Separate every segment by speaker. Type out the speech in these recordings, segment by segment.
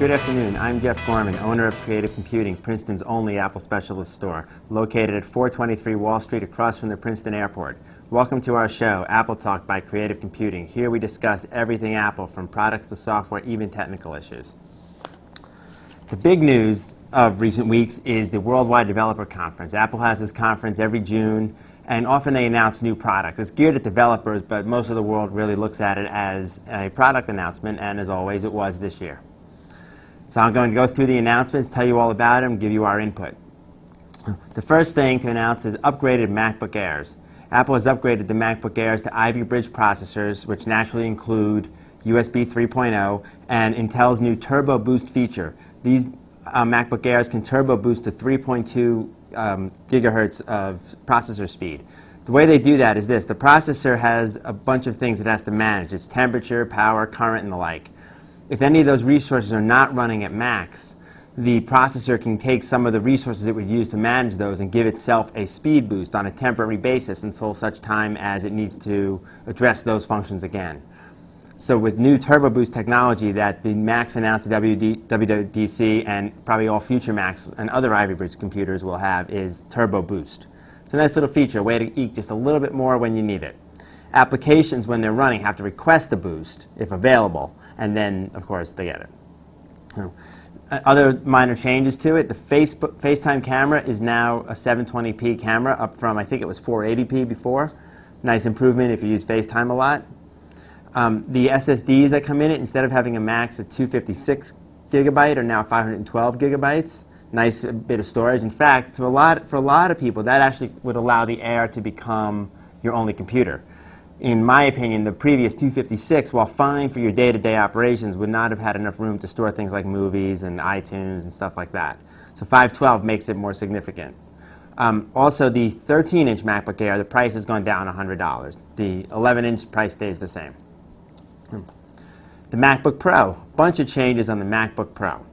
Speaker 1: Good afternoon. I'm Jeff Gorman, owner of Creative Computing, Princeton's only Apple specialist store, located at 423 Wall Street across from the Princeton Airport. Welcome to our show, Apple Talk by Creative Computing. Here we discuss everything Apple, from products to software, even technical issues. The big news of recent weeks is the Worldwide Developer Conference. Apple has this conference every June, and often they announce new products. It's geared at developers, but most of the world really looks at it as a product announcement, and as always, it was this year. So I'm going to go through the announcements, tell you all about them, give you our input. The first thing to announce is upgraded MacBook Airs. Apple has upgraded the MacBook Airs to Ivy Bridge processors, which naturally include USB 3.0 and Intel's new Turbo Boost feature. These MacBook Airs can turbo boost to 3.2 gigahertz of processor speed. The way they do that is this. The processor has a bunch of things it has to manage. Its temperature, power, current, and the like. If any of those resources are not running at max, the processor can take some of the resources it would use to manage those and give itself a speed boost on a temporary basis until such time as it needs to address those functions again. So with new Turbo Boost technology that the Macs announced at WWDC and probably all future Macs and other Ivy Bridge computers will have is Turbo Boost. It's a nice little feature, a way to eke just a little bit more when you need it. Applications, when they're running, have to request a boost, if available, and then, of course, they get it. Other minor changes to it, the FaceTime camera is now a 720p camera, up from, I think it was 480p before. Nice improvement if you use FaceTime a lot. The SSDs that come in it, instead of having a max of 256 gigabyte, are now 512 gigabytes. Nice bit of storage. In fact, for a lot of people, that actually would allow the Air to become your only computer. In my opinion, the previous 256, while fine for your day-to-day operations, would not have had enough room to store things like movies and iTunes and stuff like that. So 512 makes it more significant. Also, the 13-inch MacBook Air, the price has gone down $100. The 11-inch price stays the same. The MacBook Pro, bunch of changes on the MacBook Pro.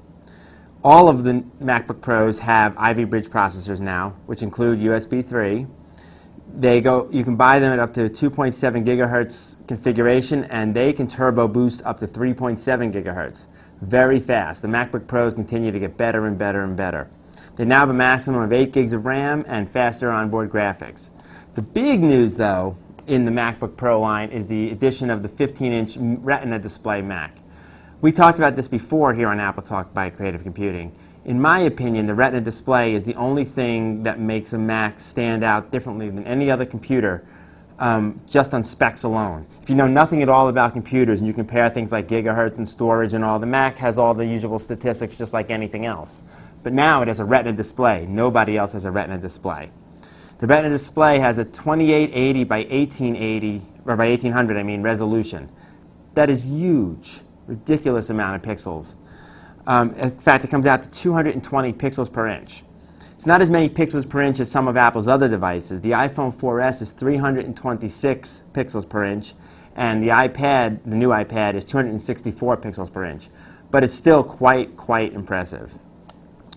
Speaker 1: All of the MacBook Pros have Ivy Bridge processors now, which include USB 3. You can buy them at up to 2.7 gigahertz configuration, and they can turbo boost up to 3.7 gigahertz. Very fast. The MacBook Pros continue to get better and better and better. They now have a maximum of 8 gigs of RAM and faster onboard graphics. The big news, though, in the MacBook Pro line is the addition of the 15-inch Retina display Mac. We talked about this before here on Apple Talk by Creative Computing. In my opinion, the Retina display is the only thing that makes a Mac stand out differently than any other computer, just on specs alone. If you know nothing at all about computers and you compare things like gigahertz and storage and all, the Mac has all the usual statistics just like anything else. But now it has a Retina display. Nobody else has a Retina display. The Retina display has a 2880 by 1880, or by 1800, I mean, resolution. That is huge, ridiculous amount of pixels. In fact, it comes out to 220 pixels per inch. It's not as many pixels per inch as some of Apple's other devices. The iPhone 4S is 326 pixels per inch, and the iPad, the new iPad, is 264 pixels per inch. But it's still quite impressive.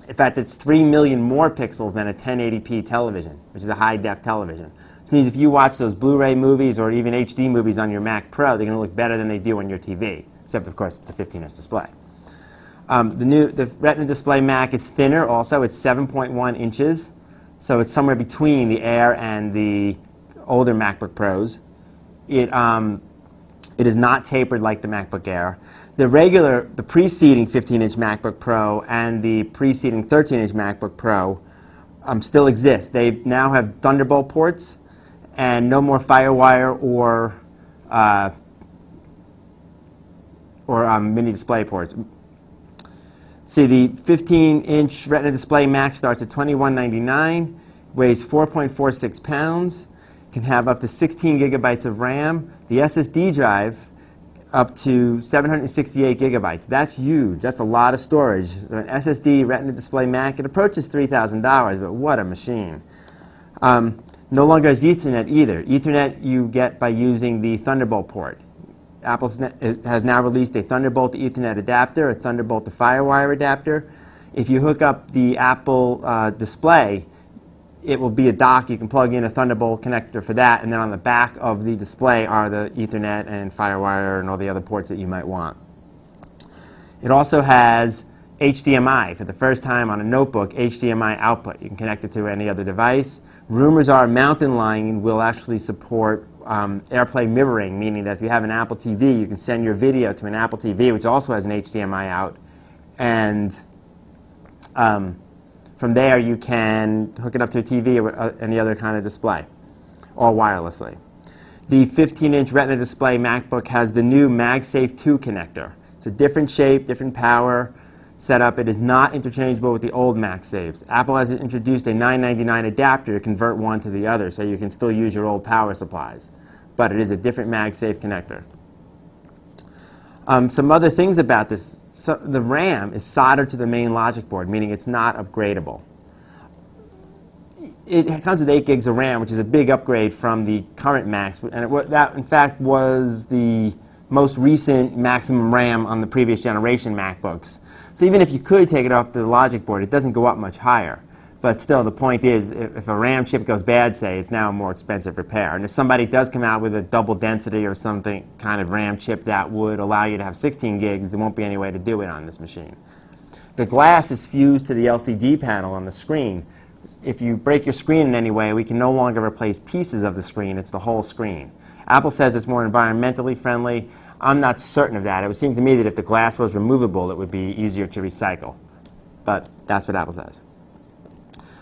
Speaker 1: In fact, it's 3 million more pixels than a 1080p television, which is a high-def television. Which means if you watch those Blu-ray movies or even HD movies on your Mac Pro, they're going to look better than they do on your TV, except, of course, it's a 15-inch display. The Retina display Mac is thinner also. It's 7.1 inches, so it's somewhere between the Air and the older MacBook Pros. It is not tapered like the MacBook Air. The preceding 15-inch MacBook Pro and the preceding 13-inch MacBook Pro still exist. They now have Thunderbolt ports and no more FireWire or mini display ports. See, the 15-inch Retina display Mac starts at $2199, weighs 4.46 pounds, can have up to 16 gigabytes of RAM. The SSD drive up to 768 gigabytes. That's huge. That's a lot of storage. An SSD Retina display Mac, it approaches $3,000, but what a machine. No longer has Ethernet either. Ethernet you get by using the Thunderbolt port. Apple has now released a Thunderbolt to Ethernet adapter, a Thunderbolt to FireWire adapter. If you hook up the Apple display, it will be a dock. You can plug in a Thunderbolt connector for that, and then on the back of the display are the Ethernet and FireWire and all the other ports that you might want. It also has HDMI, for the first time on a notebook, HDMI output. You can connect it to any other device. Rumors are Mountain Lion will actually support AirPlay mirroring, meaning that if you have an Apple TV, you can send your video to an Apple TV, which also has an HDMI out, and from there you can hook it up to a TV or any other kind of display, all wirelessly. The 15-inch Retina display MacBook has the new MagSafe 2 connector. It's a different shape, different power setup. It is not interchangeable with the old MagSafes. Apple has introduced a $9.99 adapter to convert one to the other, so you can still use your old power supplies. But it is a different MagSafe connector. Some other things about this. So the RAM is soldered to the main logic board, meaning it's not upgradable. It comes with 8 gigs of RAM, which is a big upgrade from the current Macs, and that, in fact, was the most recent maximum RAM on the previous generation MacBooks. So even if you could take it off the logic board, it doesn't go up much higher. But still, the point is, if a RAM chip goes bad, say, it's now a more expensive repair. And if somebody does come out with a double density or something kind of RAM chip that would allow you to have 16 gigs, there won't be any way to do it on this machine. The glass is fused to the LCD panel on the screen. If you break your screen in any way, we can no longer replace pieces of the screen. It's the whole screen. Apple says it's more environmentally friendly. I'm not certain of that. It would seem to me that if the glass was removable, it would be easier to recycle. But that's what Apple says.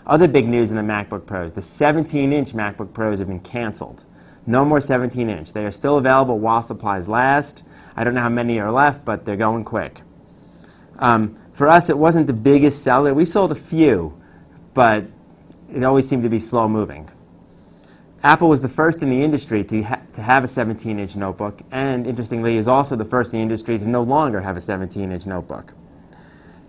Speaker 1: Other big news in the MacBook Pros. The 17-inch MacBook Pros have been canceled. No more 17-inch. They are still available while supplies last. I don't know how many are left, but they're going quick. For us, it wasn't the biggest seller. We sold a few, but it always seemed to be slow moving. Apple was the first in the industry to have a 17-inch notebook, and interestingly is also the first in the industry to no longer have a 17-inch notebook.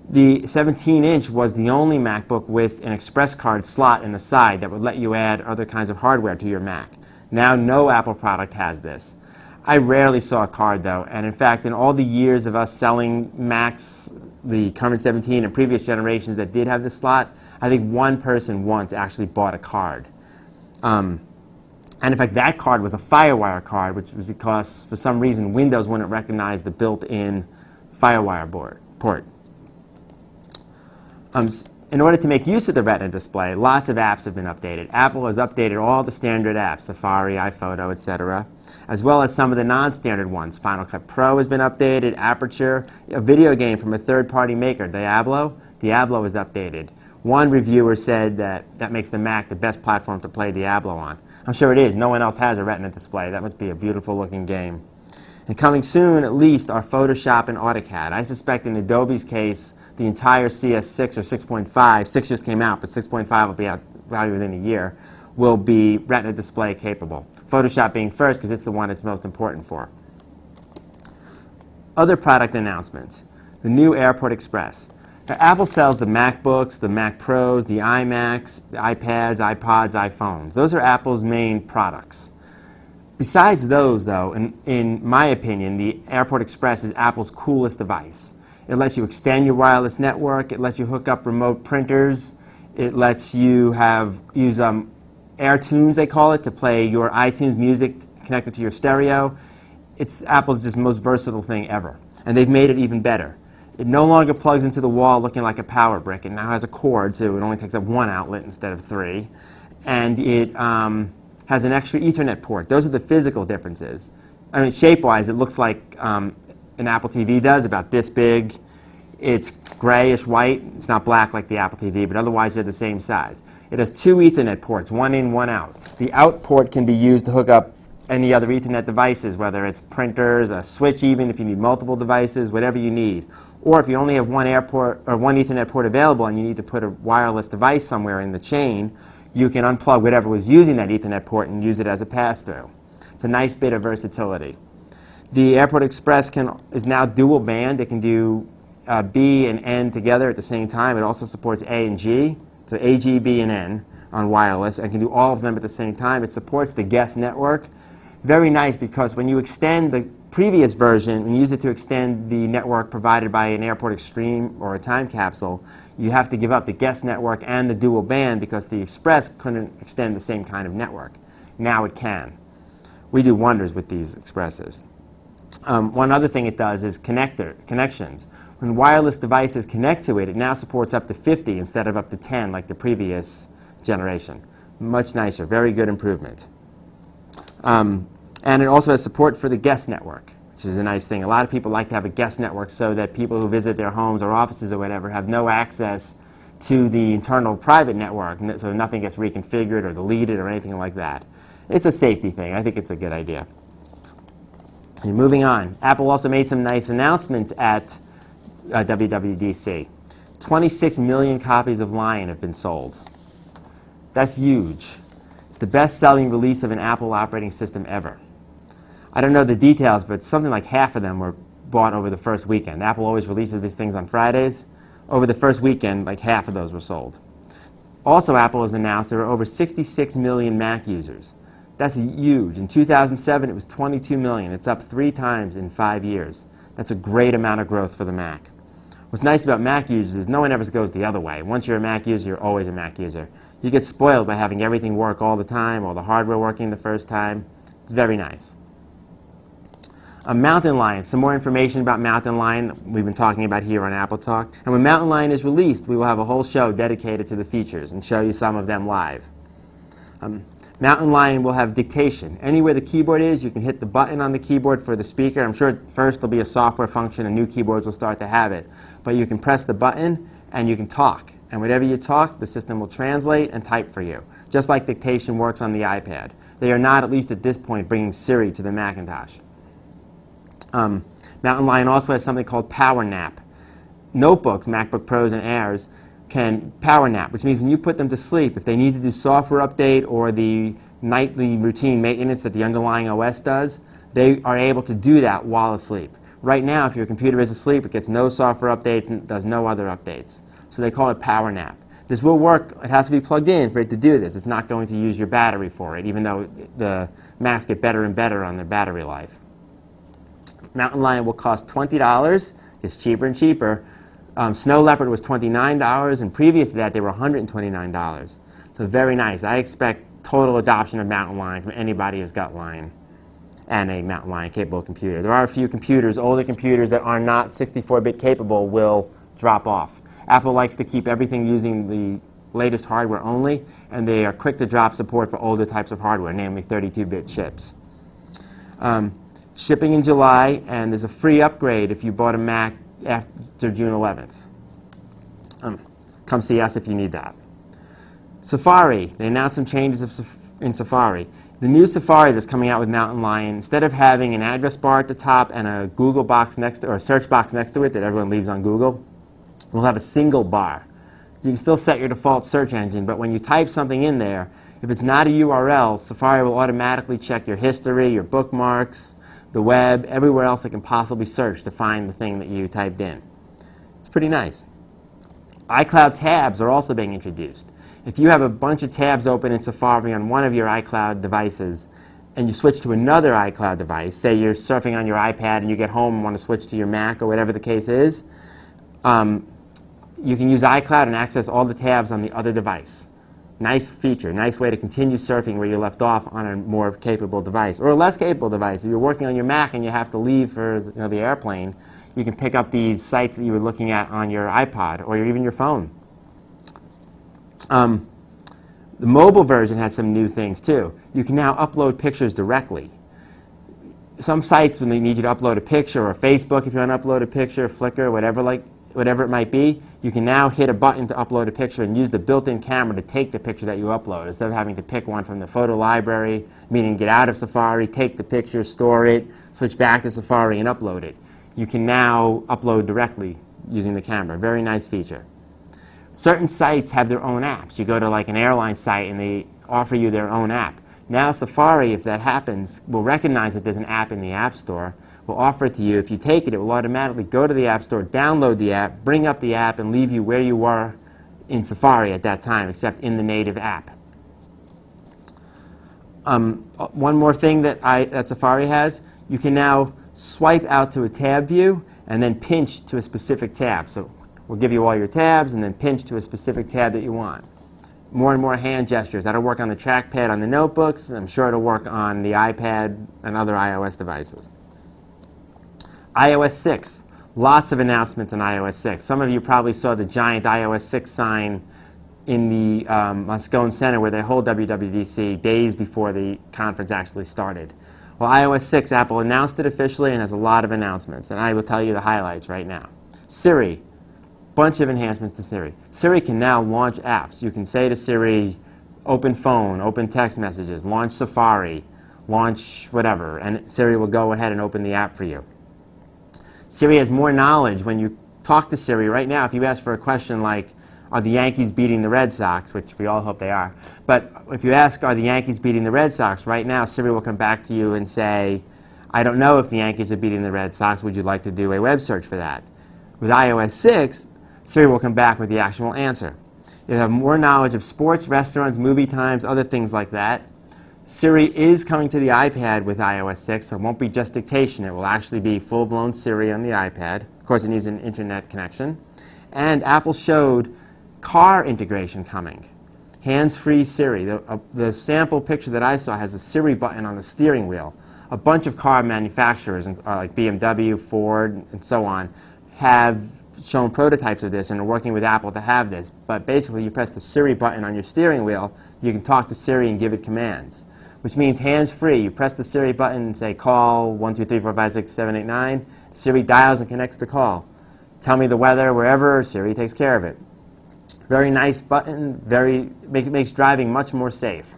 Speaker 1: The 17-inch was the only MacBook with an Express card slot in the side that would let you add other kinds of hardware to your Mac. Now no Apple product has this. I rarely saw a card though, and in fact in all the years of us selling Macs, the current 17 and previous generations that did have this slot, I think one person once actually bought a card. And in fact that card was a FireWire card, which was because for some reason Windows wouldn't recognize the built-in FireWire port. In order to make use of the Retina display, lots of apps have been updated. Apple has updated all the standard apps, Safari, iPhoto, etc., as well as some of the non-standard ones. Final Cut Pro has been updated, Aperture, a video game from a third-party maker, Diablo is updated. One reviewer said that makes the Mac the best platform to play Diablo on. I'm sure it is. No one else has a Retina display. That must be a beautiful-looking game. And coming soon, at least, are Photoshop and AutoCAD. I suspect in Adobe's case, the entire CS6 or 6.5, 6 just came out, but 6.5 will be out probably within a year, will be Retina display capable. Photoshop being first because it's the one it's most important for. Other product announcements. The new AirPort Express. Now, Apple sells the MacBooks, the Mac Pros, the iMacs, the iPads, iPods, iPhones. Those are Apple's main products. Besides those, though, in my opinion, the AirPort Express is Apple's coolest device. It lets you extend your wireless network. It lets you hook up remote printers. It lets you use AirTunes, they call it, to play your iTunes music connected to your stereo. It's Apple's just most versatile thing ever. And they've made it even better. It no longer plugs into the wall looking like a power brick. It now has a cord, so it only takes up one outlet instead of 3. And it has an extra Ethernet port. Those are the physical differences. I mean, shape-wise, it looks like an Apple TV does, about this big. It's grayish white. It's not black like the Apple TV, but otherwise they're the same size. It has 2 Ethernet ports, one in, one out. The out port can be used to hook up any other Ethernet devices, whether it's printers, a switch even if you need multiple devices, whatever you need. Or if you only have one Ethernet port available and you need to put a wireless device somewhere in the chain, you can unplug whatever was using that Ethernet port and use it as a pass-through. It's a nice bit of versatility. The AirPort Express is now dual band. It can do B and N together at the same time. It also supports A and G, so A, G, B, and N on wireless, and can do all of them at the same time. It supports the Guest network. Very nice because when you extend the previous version, when you use it to extend the network provided by an AirPort Extreme or a time capsule, you have to give up the Guest network and the dual band because the Express couldn't extend the same kind of network. Now it can. We do wonders with these Expresses. One other thing it does is connections. When wireless devices connect to it, it now supports up to 50 instead of up to 10 like the previous generation. Much nicer, very good improvement. And it also has support for the guest network, which is a nice thing. A lot of people like to have a guest network so that people who visit their homes or offices or whatever have no access to the internal private network, so nothing gets reconfigured or deleted or anything like that. It's a safety thing. I think it's a good idea. And moving on, Apple also made some nice announcements at WWDC. 26 million copies of Lion have been sold. That's huge. It's the best-selling release of an Apple operating system ever. I don't know the details, but something like half of them were bought over the first weekend. Apple always releases these things on Fridays. Over the first weekend, like half of those were sold. Also, Apple has announced there are over 66 million Mac users. That's huge. In 2007, it was 22 million. It's up 3 times in 5 years. That's a great amount of growth for the Mac. What's nice about Mac users is no one ever goes the other way. Once you're a Mac user, you're always a Mac user. You get spoiled by having everything work all the time, all the hardware working the first time. It's very nice. Mountain Lion, some more information about Mountain Lion we've been talking about here on Apple Talk. And when Mountain Lion is released, we will have a whole show dedicated to the features and show you some of them live. Mountain Lion will have dictation. Anywhere the keyboard is, you can hit the button on the keyboard for the speaker. I'm sure first there'll be a software function and new keyboards will start to have it. But you can press the button and you can talk. And whatever you talk, the system will translate and type for you, just like dictation works on the iPad. They are not, at least at this point, bringing Siri to the Macintosh. Mountain Lion also has something called Power Nap. Notebooks, MacBook Pros and Airs, can power nap, which means when you put them to sleep, if they need to do software update or the nightly routine maintenance that the underlying OS does, they are able to do that while asleep. Right now, if your computer is asleep, it gets no software updates and does no other updates. So they call it Power Nap. This will work. It has to be plugged in for it to do this. It's not going to use your battery for it, even though the Macs get better and better on their battery life. Mountain Lion will cost $20. It's cheaper and cheaper. Snow Leopard was $29, and previous to that, they were $129. So very nice. I expect total adoption of Mountain Lion from anybody who's got Lion and a Mountain Lion capable computer. There are a few computers, older computers that are not 64-bit capable will drop off. Apple likes to keep everything using the latest hardware only, and they are quick to drop support for older types of hardware, namely 32-bit chips. Shipping in July, and there's a free upgrade if you bought a Mac after June 11th. Come see us if you need that. Safari, they announced some changes in Safari. The new Safari that's coming out with Mountain Lion, instead of having an address bar at the top and a Google box next to, or a search box next to it that everyone leaves on Google, will have a single bar. You can still set your default search engine, but when you type something in there, if it's not a URL, Safari will automatically check your history, your bookmarks, the web, everywhere else it can possibly search to find the thing that you typed in. It's pretty nice. iCloud tabs are also being introduced. If you have a bunch of tabs open in Safari on one of your iCloud devices and you switch to another iCloud device, say you're surfing on your iPad and you get home and want to switch to your Mac or whatever the case is, you can use iCloud and access all the tabs on the other device. Nice feature, nice way to continue surfing where you left off on a more capable device or a less capable device. If you're working on your Mac and you have to leave for the airplane, you can pick up these sites that you were looking at on your iPod or even your phone. The mobile version has some new things too. You can now upload pictures directly. Some sites, when they need you to upload a picture, or Facebook if you want to upload a picture, Flickr, whatever it might be, you can now hit a button to upload a picture and use the built-in camera to take the picture that you upload instead of having to pick one from the photo library, meaning get out of Safari, take the picture, store it, switch back to Safari and upload it. You can now upload directly using the camera. Very nice feature. Certain sites have their own apps. You go to like an airline site and they offer you their own app. Now Safari, if that happens, will recognize that there's an app in the App Store, will offer it to you. If you take it, it will automatically go to the App Store, download the app, bring up the app, and leave you where you were in Safari at that time, except in the native app. One more thing that Safari has, you can now swipe out to a tab view and then pinch to a specific tab. So we'll give you all your tabs and then pinch to a specific tab that you want. More and more hand gestures. That'll work on the trackpad on the notebooks. I'm sure it'll work on the iPad and other iOS devices. iOS 6 Lots of announcements on iOS 6. Some of you probably saw the giant iOS 6 sign in the Moscone Center where they hold WWDC days before the conference actually started. Well, iOS 6, Apple announced it officially and has a lot of announcements, and I will tell you the highlights right now. Siri, bunch of enhancements to Siri. Siri can now launch apps. You can say to Siri, open phone, open text messages, launch Safari, launch whatever, and Siri will go ahead and open the app for you. Siri has more knowledge. When you talk to Siri right now, if you ask for a question like, are the Yankees beating the Red Sox, which we all hope they are, but if you ask, are the Yankees beating the Red Sox, right now Siri will come back to you and say, I don't know if the Yankees are beating the Red Sox, would you like to do a web search for that? With iOS 6, Siri will come back with the actual answer. You'll have more knowledge of sports, restaurants, movie times, other things like that. Siri is coming to the iPad with iOS 6, so it won't be just dictation. It will actually be full-blown Siri on the iPad. Of course, it needs an internet connection. And Apple showed car integration coming. Hands-free Siri. The sample picture that I saw has a Siri button on the steering wheel. A bunch of car manufacturers, like BMW, Ford, and so on, have shown prototypes of this and are working with Apple to have this. But basically, you press the Siri button on your steering wheel, you can talk to Siri and give it commands, which means hands-free. You press the Siri button and say, call 123456789. Siri dials and connects the call. Tell me the weather wherever, Siri takes care of it. Very nice button, makes driving much more safe.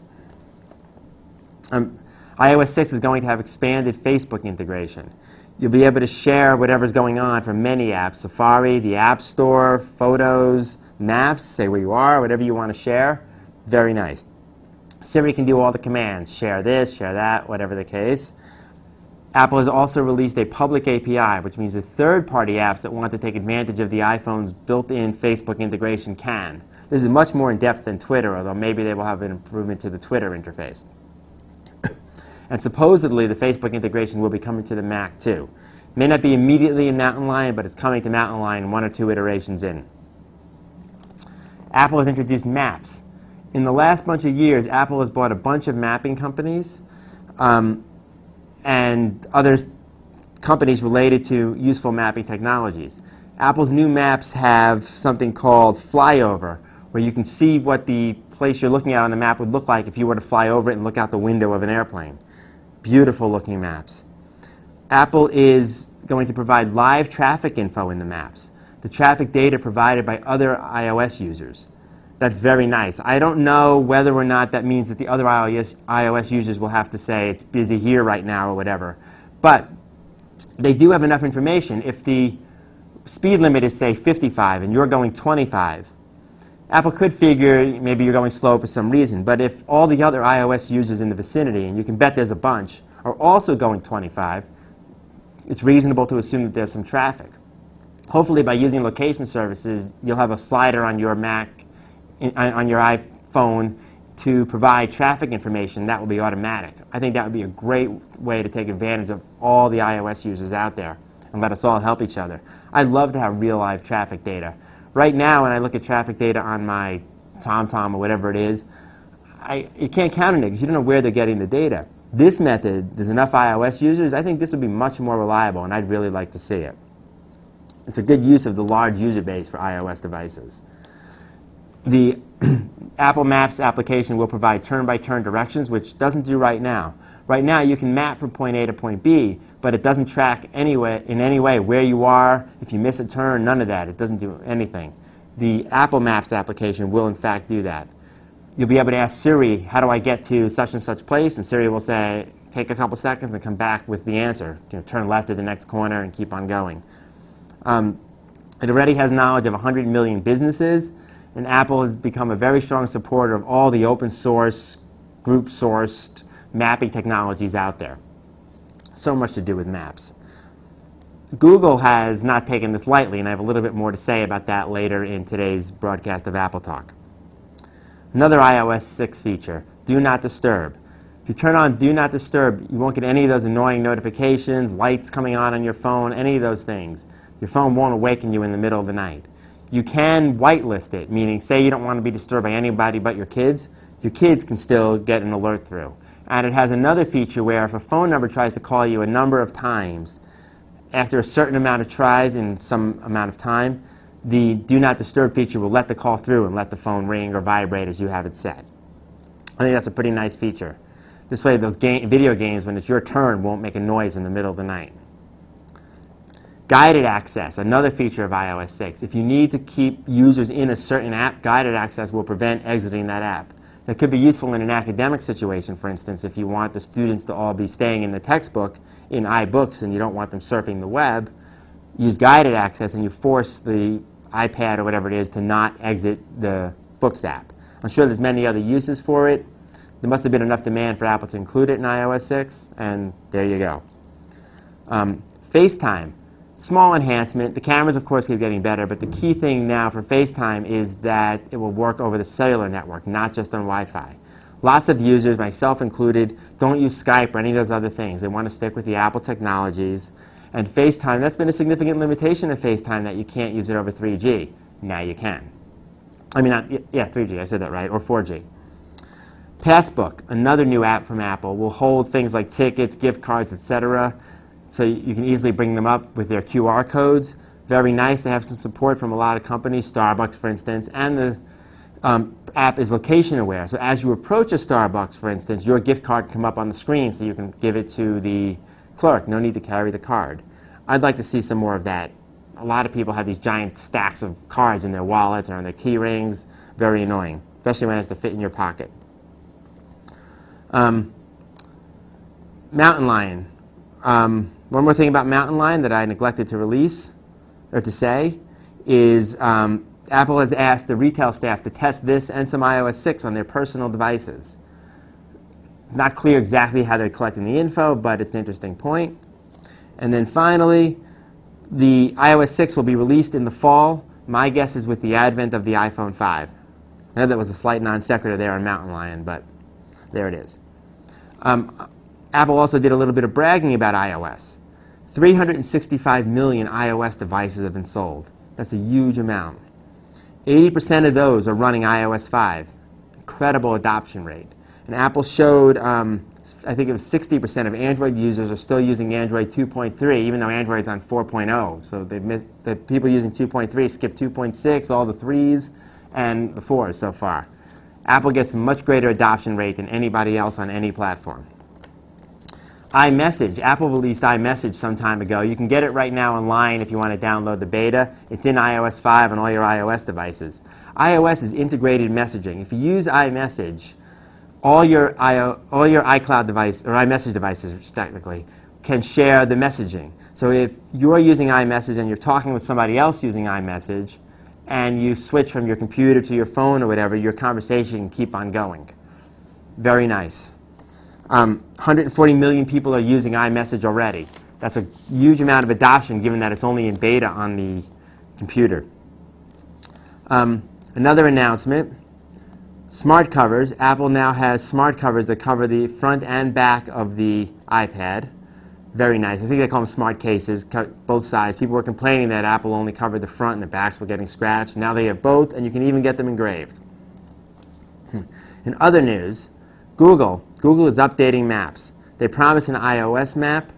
Speaker 1: iOS 6 is going to have expanded Facebook integration. You'll be able to share whatever's going on from many apps, Safari, the App Store, Photos, Maps, say where you are, whatever you want to share. Very nice. Siri can do all the commands, share this, share that, whatever the case. Apple has also released a public API, which means that third-party apps that want to take advantage of the iPhone's built-in Facebook integration can. This is much more in-depth than Twitter, although maybe they will have an improvement to the Twitter interface. And supposedly, the Facebook integration will be coming to the Mac, too. May not be immediately in Mountain Lion, but it's coming to Mountain Lion 1 or 2 iterations in. Apple has introduced Maps. In the last bunch of years, Apple has bought a bunch of mapping companies and other companies related to useful mapping technologies. Apple's new maps have something called Flyover, where you can see what the place you're looking at on the map would look like if you were to fly over it and look out the window of an airplane. Beautiful looking maps. Apple is going to provide live traffic info in the maps, the traffic data provided by other iOS users. That's very nice. I don't know whether or not that means that the other iOS users will have to say it's busy here right now or whatever. But they do have enough information. If the speed limit is, say, 55 and you're going 25, Apple could figure maybe you're going slow for some reason. But if all the other iOS users in the vicinity, and you can bet there's a bunch, are also going 25, it's reasonable to assume that there's some traffic. Hopefully, by using location services, you'll have a slider on your Mac, on your iPhone, to provide traffic information. That will be automatic. I think that would be a great way to take advantage of all the iOS users out there and let us all help each other. I'd love to have real live traffic data. Right now, when I look at traffic data on my TomTom or whatever it is, you can't count on it because you don't know where they're getting the data. This method, there's enough iOS users, I think this would be much more reliable, and I'd really like to see it. It's a good use of the large user base for iOS devices. The Apple Maps application will provide turn-by-turn directions, which doesn't do right now. Right now, you can map from point A to point B, but it doesn't track in any way where you are. If you miss a turn, none of that. It doesn't do anything. The Apple Maps application will, in fact, do that. You'll be able to ask Siri, how do I get to such and such place? And Siri will say, take a couple seconds and come back with the answer. Turn left at the next corner and keep on going. It already has knowledge of 100 million businesses, and Apple has become a very strong supporter of all the open source, group-sourced mapping technologies out there. So much to do with maps. Google has not taken this lightly, and I have a little bit more to say about that later in today's broadcast of Apple Talk. Another iOS 6 feature, Do Not Disturb. If you turn on Do Not Disturb, you won't get any of those annoying notifications, lights coming on your phone, any of those things. Your phone won't awaken you in the middle of the night. You can whitelist it, meaning say you don't want to be disturbed by anybody but your kids can still get an alert through. And it has another feature where if a phone number tries to call you a number of times after a certain amount of tries in some amount of time, the Do Not Disturb feature will let the call through and let the phone ring or vibrate as you have it set. I think that's a pretty nice feature. This way, those video games, when it's your turn, won't make a noise in the middle of the night. Guided access, another feature of iOS 6. If you need to keep users in a certain app, guided access will prevent exiting that app. That could be useful in an academic situation, for instance, if you want the students to all be staying in the textbook in iBooks and you don't want them surfing the web. Use guided access and you force the iPad or whatever it is to not exit the Books app. I'm sure there's many other uses for it. There must have been enough demand for Apple to include it in iOS 6, and there you go. FaceTime, small enhancement. The cameras, of course, keep getting better, but the key thing now for FaceTime is that it will work over the cellular network, not just on Wi-Fi. Lots of users, myself included, don't use Skype or any of those other things. They want to stick with the Apple technologies. And FaceTime, that's been a significant limitation of FaceTime, that you can't use it over 3G. Now you can. I mean, 3G, I said that right, or 4G. Passbook, another new app from Apple, will hold things like tickets, gift cards, etc. So you can easily bring them up with their QR codes. Very nice. They have some support from a lot of companies, Starbucks, for instance, and the app is location aware. So as you approach a Starbucks, for instance, your gift card can come up on the screen so you can give it to the clerk. No need to carry the card. I'd like to see some more of that. A lot of people have these giant stacks of cards in their wallets or on their key rings. Very annoying, especially when it has to fit in your pocket. Mountain Lion. One more thing about Mountain Lion that I neglected to release or to say is Apple has asked the retail staff to test this and some iOS 6 on their personal devices. Not clear exactly how they're collecting the info, but it's an interesting point. And then finally, the iOS 6 will be released in the fall. My guess is with the advent of the iPhone 5. I know that was a slight non sequitur there on Mountain Lion, but there it is. Apple also did a little bit of bragging about iOS. 365 million iOS devices have been sold. That's a huge amount. 80% of those are running iOS 5. Incredible adoption rate. And Apple showed, I think it was 60% of Android users are still using Android 2.3, even though Android's on 4.0. So they missed, the people using 2.3 skipped 2.6, all the 3s, and the 4s so far. Apple gets a much greater adoption rate than anybody else on any platform. iMessage. Apple released iMessage some time ago. You can get it right now online if you want to download the beta. It's in iOS 5 on all your iOS devices. iOS is integrated messaging. If you use iMessage, all your iCloud device, or iMessage devices technically, can share the messaging. So if you're using iMessage and you're talking with somebody else using iMessage, and you switch from your computer to your phone or whatever, your conversation can keep on going. Very nice. 140 million people are using iMessage already. That's a huge amount of adoption given that it's only in beta on the computer. Another announcement, smart covers. Apple now has smart covers that cover the front and back of the iPad. Very nice. I think they call them smart cases, both sides. People were complaining that Apple only covered the front and the backs were getting scratched. Now they have both, and you can even get them engraved. In other news, Google is updating Maps. They promise an iOS map.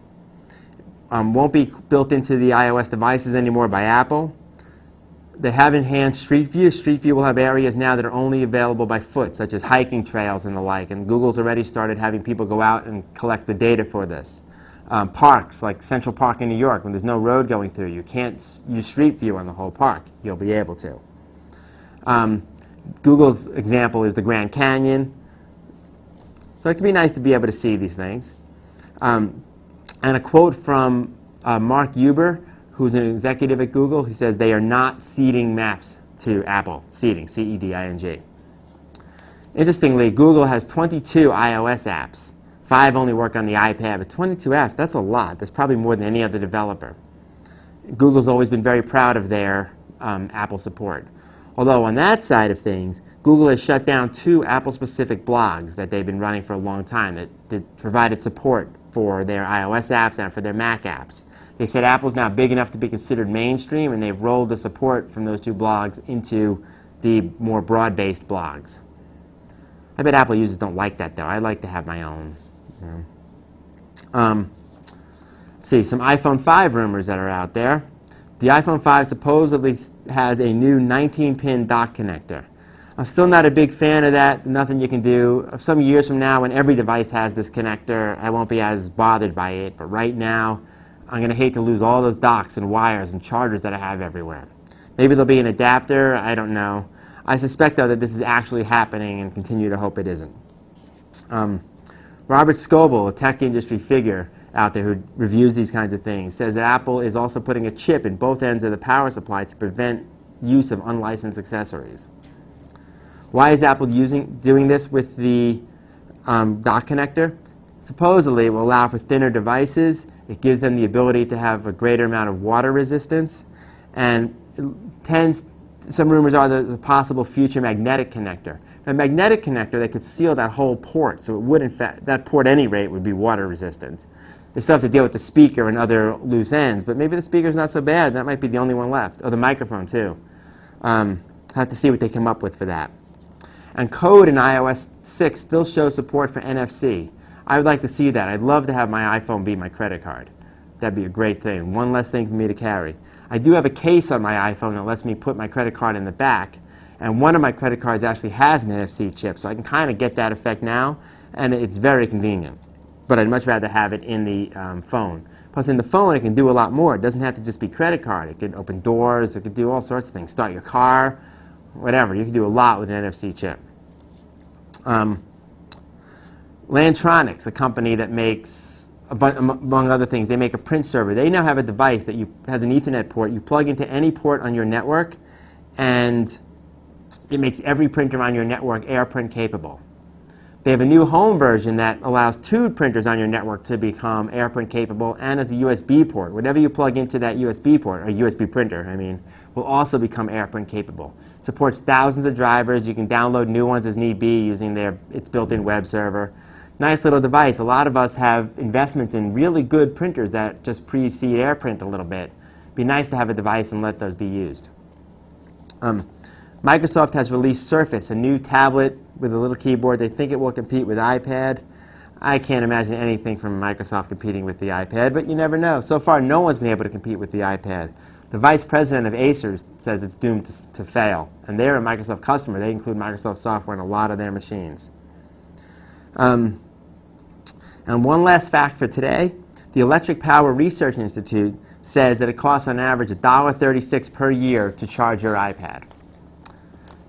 Speaker 1: Won't be built into the iOS devices anymore by Apple. They have enhanced Street View. Street View will have areas now that are only available by foot, such as hiking trails and the like. And Google's already started having people go out and collect the data for this. Parks, like Central Park in New York, when there's no road going through, you can't use Street View on the whole park. You'll be able to. Google's example is the Grand Canyon. So it can be nice to be able to see these things. And a quote from Mark Huber, who's an executive at Google. He says they are not ceding Maps to Apple. Ceding, C-E-D-I-N-G. Interestingly, Google has 22 iOS apps. 5 only work on the iPad, but 22 apps, that's a lot. That's probably more than any other developer. Google's always been very proud of their Apple support. Although on that side of things, Google has shut down 2 Apple-specific blogs that they've been running for a long time that provided support for their iOS apps and for their Mac apps. They said Apple's now big enough to be considered mainstream, and they've rolled the support from those 2 blogs into the more broad-based blogs. I bet Apple users don't like that, though. I like to have my own. See, some iPhone 5 rumors that are out there. The iPhone 5 supposedly has a new 19-pin dock connector. I'm still not a big fan of that. Nothing you can do. Some years from now, when every device has this connector, I won't be as bothered by it. But right now, I'm going to hate to lose all those docks and wires and chargers that I have everywhere. Maybe there'll be an adapter. I don't know. I suspect, though, that this is actually happening and continue to hope it isn't. Robert Scoble, a tech industry figure out there who reviews these kinds of things, says that Apple is also putting a chip in both ends of the power supply to prevent use of unlicensed accessories. Why is Apple doing this with the dock connector? Supposedly, it will allow for thinner devices. It gives them the ability to have a greater amount of water resistance, and some rumors are the possible future magnetic connector. A magnetic connector that could seal that whole port, so it would, in fact, that port at any rate would be water resistant. They still have to deal with the speaker and other loose ends, but maybe the speaker's not so bad. That might be the only one left. Or the microphone, too. Have to see what they come up with for that. And code in iOS 6 still shows support for NFC. I would like to see that. I'd love to have my iPhone be my credit card. That'd be a great thing. One less thing for me to carry. I do have a case on my iPhone that lets me put my credit card in the back, and one of my credit cards actually has an NFC chip, so I can kind of get that effect now, and it's very convenient. But I'd much rather have it in the phone. Plus, in the phone, it can do a lot more. It doesn't have to just be credit card. It can open doors. It can do all sorts of things. Start your car, whatever. You can do a lot with an NFC chip. Lantronix, a company that makes, among other things, they make a print server. They now have a device that has an Ethernet port. You plug into any port on your network, and it makes every printer on your network AirPrint capable. They have a new home version that allows 2 printers on your network to become AirPrint capable, and as a USB port. Whatever you plug into that USB port, or USB printer, will also become AirPrint capable. Supports thousands of drivers. You can download new ones as need be using its built-in web server. Nice little device. A lot of us have investments in really good printers that just precede AirPrint a little bit. Be nice to have a device and let those be used. Microsoft has released Surface, a new tablet with a little keyboard. They think it will compete with iPad. I can't imagine anything from Microsoft competing with the iPad, but you never know. So far, no one's been able to compete with the iPad. The vice president of Acer says it's doomed to fail, and they're a Microsoft customer. They include Microsoft software in a lot of their machines. And one last fact for today, the Electric Power Research Institute says that it costs on average $1.36 per year to charge your iPad.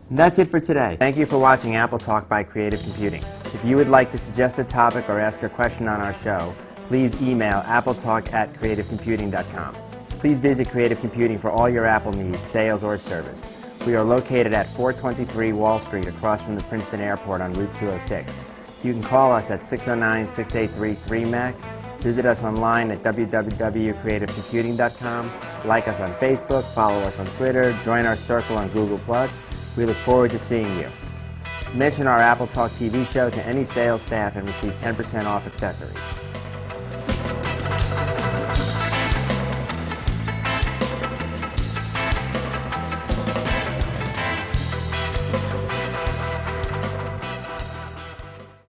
Speaker 1: And that's it for today. Thank you for watching Apple Talk by Creative Computing. If you would like to suggest a topic or ask a question on our show, please email appletalk@creativecomputing.com. Please visit Creative Computing for all your Apple needs, sales, or service. We are located at 423 Wall Street across from the Princeton Airport on Route 206. You can call us at 609-683-3MAC. Visit us online at www.creativecomputing.com. Like us on Facebook, follow us on Twitter, join our circle on Google+. We look forward to seeing you. Mention our Apple Talk TV show to any sales staff and receive 10% off accessories.